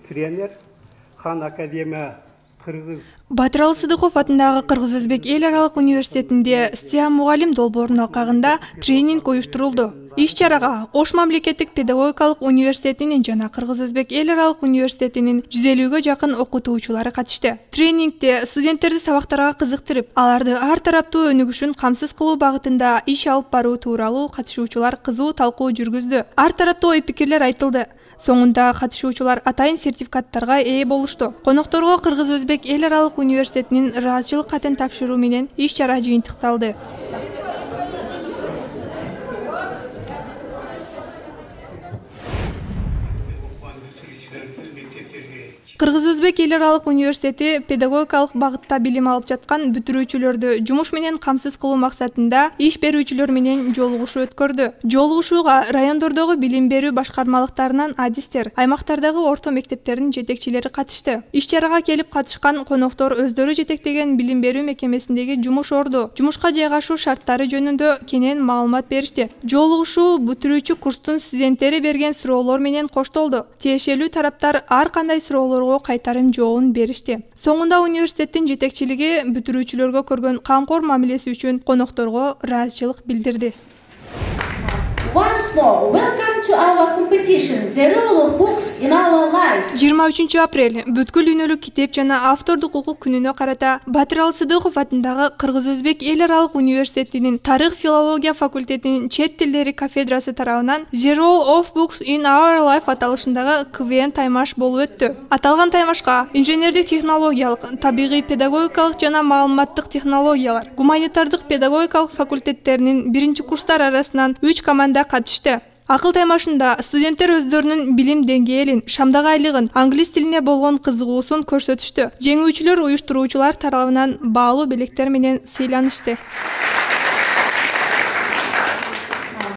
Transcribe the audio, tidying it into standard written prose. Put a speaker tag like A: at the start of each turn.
A: тренер, Хан Академия Кыргыз.
B: Батыралы Сыдықов атындағы Кыргыз-Өзбек эл аралык университетинде СТИА мугалим долбоорунун алкагында тренинг уюштурулду. Иш-чарага Ош мамлекеттик педагогикалык университетинин жана Кыргыз-Өзбек эл аралык университетинин 150ге жакын окутуучулары катышты. Тренингде студенттерди сабактарга кызыктырып, аларды ар тараптуу өнүгүшүн камсыз кылуу багытында иш алып баруу тууралуу катышуучулар кызуу талкуу жүргүздү. Ар тараптуу ой-пикирлер айтылды. Соңунда катышуучулар атайын сертификаттарга ээ болушту. Конокторго Кыргыз-Өзбек эл аралык университетинин ыраазычылык катын тапшыруу менен иш-чара жыйынтыкталды. Кыргыз-Өзбек эл аралык университети педагогикалык багытта билим алып жаткан бүтүрүүчүлөрдү жумуш менен камсыз кылуу максатында иш берүүчүлөр менен жолугушуу өткөрдү. Жолугушууга райондордогу билим берүү башкармалыктарынан адистер, аймактардагы орто мектептердин жетекчилери катышты. Иш-чарага келип катышкан коноктор өздөрү жетектеген билим берүү мекемесиндеги жумуш орду, жумушка жайгашуу шарттары жөнүндө кенен маалымат беришти. Жолугушуу бүтүрүүчү курстун студенттери берген суроолор менен коштолду. Тиешелүү тараптар ар кандай суроолорго кайтарым жообун беришти. Соңунда университеттин жетекчилиги бүтүрүүчүлөргө көргөн камкор мамилеси үчүн конокторго ыраазычылык билдирди.
C: Once more, welcome to our competition, The Role of Books in Our Life.
B: 23 апрель бүткүл дүйнөлүк китеп жана автордук укук күнүнө карата Батыралы Сыдыков атындагы Кыргыз-Өзбек эл аралык университетинин тарых филология факультетинин чет тилдери кафедрасы тарабынан The Role of Books in Our Life аталышындагы КВН таймаш болуп өттү. Аталган таймашка инженердик технологиялык, табигый педагогикалык жана маалыматтык технологиялар, гуманитардык педагогикалык факультеттеринин биринчи курстар арасынан 3 команда катышты. Акыл таймашында студенттер өздөрүнүн билим деңгээлин, шамдагы айлыгын, англис тилине болгон кызыгуусун көрсөтүштү. Жеңүүчүлөр уюштуруучулар тарабынан баалуу белектер менен сыйланышты.